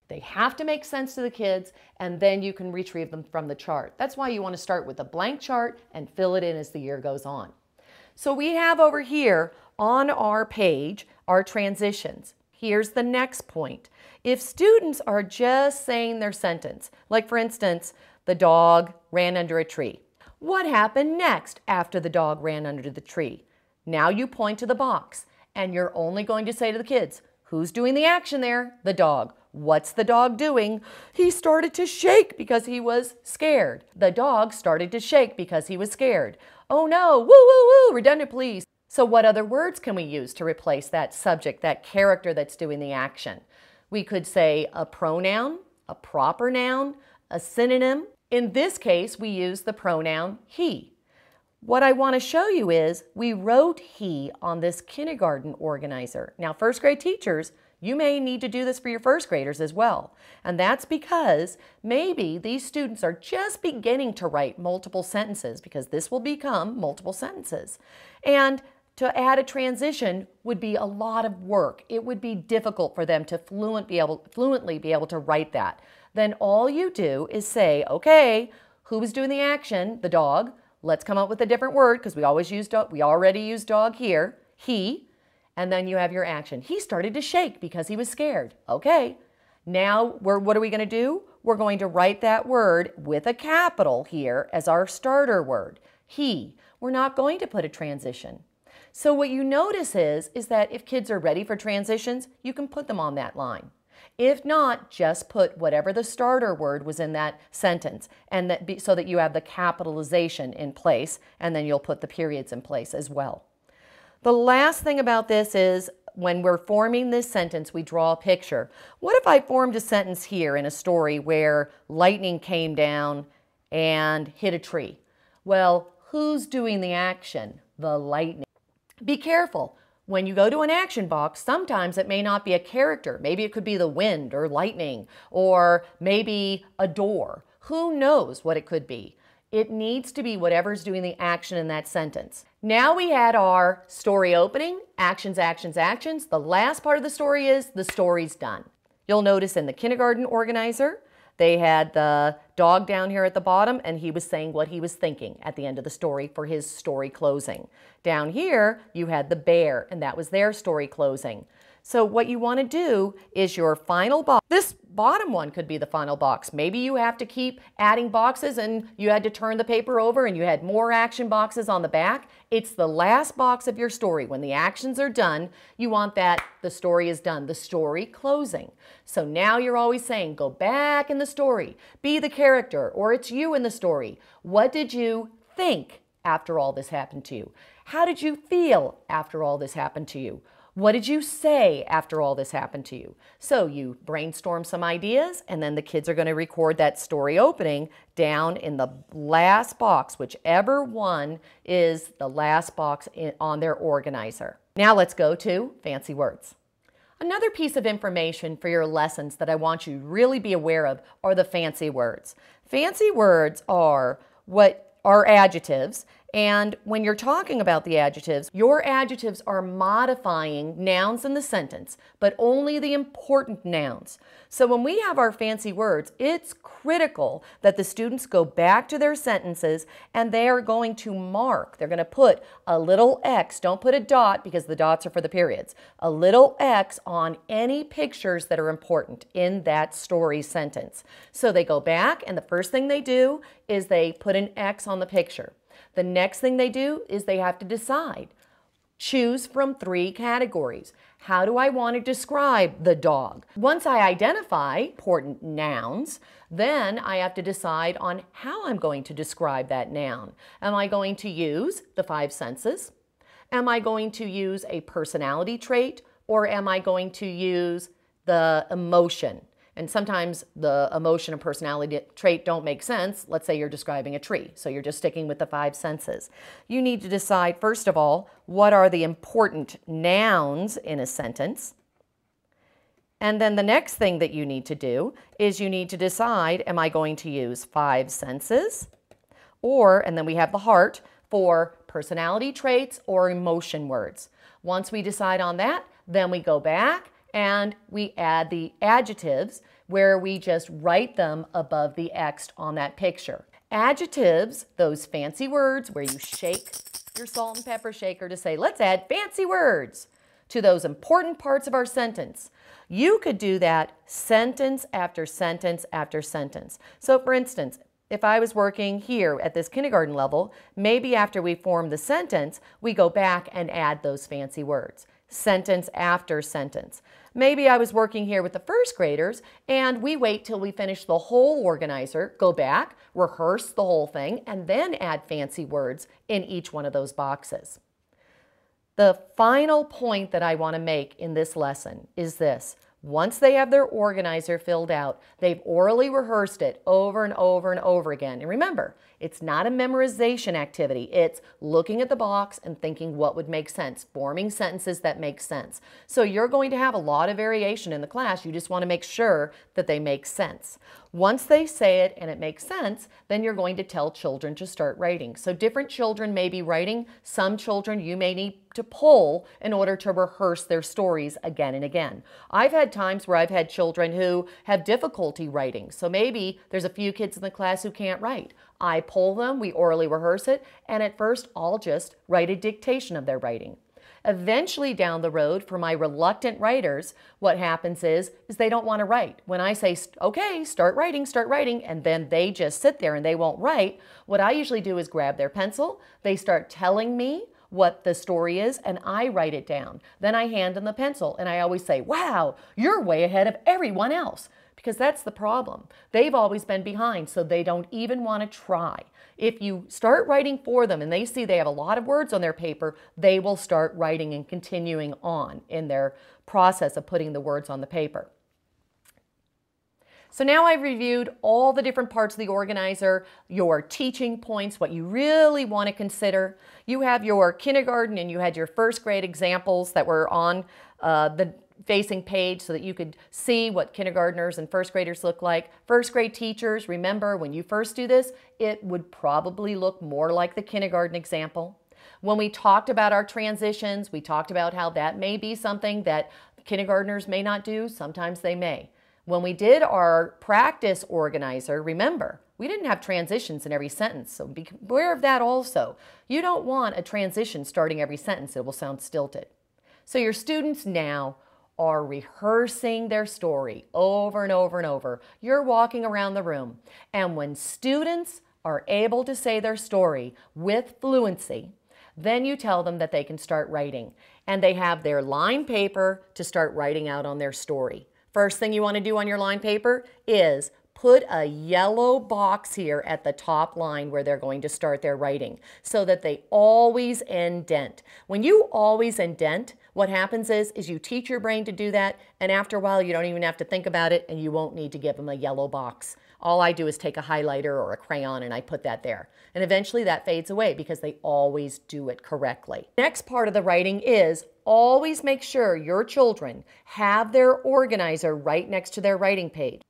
They have to make sense to the kids, and then you can retrieve them from the chart. That's why you want to start with a blank chart and fill it in as the year goes on. So we have over here on our page our transitions. Here's the next point. If students are just saying their sentence, like for instance, the dog ran under a tree. What happened next after the dog ran under the tree? Now you point to the box, and you're only going to say to the kids, who's doing the action there? The dog. What's the dog doing? He started to shake because he was scared. The dog started to shake because he was scared. Oh no, woo, woo, woo, redundant please. So what other words can we use to replace that subject, that character that's doing the action? We could say a pronoun, a proper noun, a synonym. In this case, we use the pronoun he. What I want to show you is we wrote he on this kindergarten organizer. Now, first grade teachers, you may need to do this for your first graders as well. And that's because maybe these students are just beginning to write multiple sentences, because this will become multiple sentences. And to add a transition would be a lot of work. It would be difficult for them to fluently be able to write that. Then all you do is say, okay, who was doing the action? The dog. Let's come up with a different word, because we already used dog here. He. And then you have your action. He started to shake because he was scared. Okay. Now, what are we going to do? We're going to write that word with a capital here as our starter word. He. We're not going to put a transition. So what you notice is that if kids are ready for transitions, you can put them on that line. If not, just put whatever the starter word was in that sentence, and so that you have the capitalization in place, and then you'll put the periods in place as well. The last thing about this is when we're forming this sentence, we draw a picture. What if I formed a sentence here in a story where lightning came down and hit a tree? Well, who's doing the action? The lightning. Be careful. When you go to an action box, sometimes it may not be a character. Maybe it could be the wind or lightning, or maybe a door. Who knows what it could be? It needs to be whatever's doing the action in that sentence. Now we had our story opening, actions, actions, actions. The last part of the story is the story's done. You'll notice in the kindergarten organizer, they had the dog down here at the bottom, and he was saying what he was thinking at the end of the story for his story closing. Down here, you had the bear, and that was their story closing. So what you want to do is your final box. This bottom one could be the final box. Maybe you have to keep adding boxes and you had to turn the paper over and you had more action boxes on the back. It's the last box of your story. When the actions are done, you want that the story is done, the story closing. So now you're always saying, go back in the story, be the character, or it's you in the story. What did you think after all this happened to you? How did you feel after all this happened to you? What did you say after all this happened to you? So you brainstorm some ideas, and then the kids are going to record that story opening down in the last box, whichever one is the last box on their organizer. Now let's go to fancy words. Another piece of information for your lessons that I want you to really be aware of are the fancy words. Fancy words are adjectives. And when you're talking about the adjectives, your adjectives are modifying nouns in the sentence, but only the important nouns. So when we have our fancy words, it's critical that the students go back to their sentences and they are going to mark. They're going to put a little X. Don't put a dot because the dots are for the periods. A little X on any pictures that are important in that story sentence. So they go back, and the first thing they do is they put an X on the picture. The next thing they do is they have to decide. Choose from 3 categories. How do I want to describe the dog? Once I identify important nouns, then I have to decide on how I'm going to describe that noun. Am I going to use the 5 senses? Am I going to use a personality trait? Or am I going to use the emotion? And sometimes the emotion and personality trait don't make sense. Let's say you're describing a tree, so you're just sticking with the 5 senses. You need to decide, first of all, what are the important nouns in a sentence. And then the next thing that you need to do is you need to decide, am I going to use 5 senses? And then we have the heart for personality traits or emotion words. Once we decide on that, then we go back and we add the adjectives. where we just write them above the X on that picture. Adjectives, those fancy words where you shake your salt and pepper shaker to say, let's add fancy words to those important parts of our sentence. You could do that sentence after sentence after sentence. So for instance, if I was working here at this kindergarten level, maybe after we form the sentence, we go back and add those fancy words, sentence after sentence. Maybe I was working here with the first graders and we wait till we finish the whole organizer, go back, rehearse the whole thing, and then add fancy words in each one of those boxes. The final point that I want to make in this lesson is this. Once they have their organizer filled out, they've orally rehearsed it over and over and over again. And remember, it's not a memorization activity. It's looking at the box and thinking what would make sense, forming sentences that make sense. So you're going to have a lot of variation in the class. You just want to make sure that they make sense. Once they say it and it makes sense, then you're going to tell children to start writing. So different children may be writing. Some children you may need to pull in order to rehearse their stories again and again. I've had times where I've had children who have difficulty writing. So maybe there's a few kids in the class who can't write. I pull them, we orally rehearse it, and at first I'll just write a dictation of their writing. Eventually down the road, for my reluctant writers, what happens is they don't want to write. When I say, okay, start writing, and then they just sit there and they won't write, what I usually do is grab their pencil, they start telling me what the story is, and I write it down. Then I hand them the pencil, and I always say, wow, you're way ahead of everyone else. Because that's the problem. They've always been behind, so they don't even want to try. If you start writing for them and they see they have a lot of words on their paper, they will start writing and continuing on in their process of putting the words on the paper. So now I've reviewed all the different parts of the organizer, your teaching points, what you really want to consider. You have your kindergarten and you had your first grade examples that were on the facing page so that you could see what kindergartners and first graders look like. First grade teachers, remember when you first do this, it would probably look more like the kindergarten example. When we talked about our transitions, we talked about how that may be something that kindergartners may not do, sometimes they may. When we did our practice organizer, remember, we didn't have transitions in every sentence, so be aware of that also. You don't want a transition starting every sentence, it will sound stilted. So your students now are rehearsing their story over and over and over. You're walking around the room, and when students are able to say their story with fluency, then you tell them that they can start writing, and they have their line paper to start writing out on their story. First thing you want to do on your line paper is put a yellow box here at the top line where they're going to start their writing so that they always indent. When you always indent, what happens is you teach your brain to do that, and after a while you don't even have to think about it and you won't need to give them a yellow box. All I do is take a highlighter or a crayon and I put that there. And eventually that fades away because they always do it correctly. Next part of the writing is always make sure your children have their organizer right next to their writing page.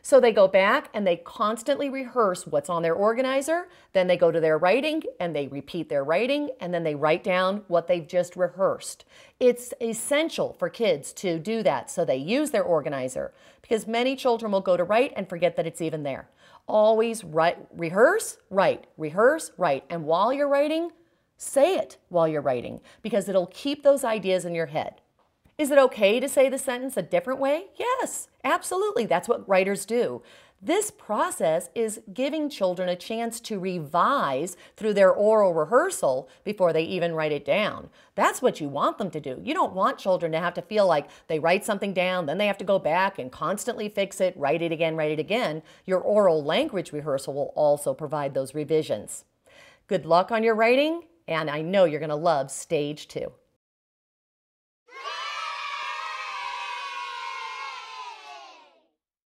So they go back and they constantly rehearse what's on their organizer, then they go to their writing and they repeat their writing, and then they write down what they've just rehearsed. It's essential for kids to do that so they use their organizer, because many children will go to write and forget that it's even there. Always rehearse, write, and while you're writing, say it while you're writing, because it'll keep those ideas in your head. Is it okay to say the sentence a different way? Yes, absolutely. That's what writers do. This process is giving children a chance to revise through their oral rehearsal before they even write it down. That's what you want them to do. You don't want children to have to feel like they write something down, then they have to go back and constantly fix it, write it again. Your oral language rehearsal will also provide those revisions. Good luck on your writing, and I know you're going to love stage 2.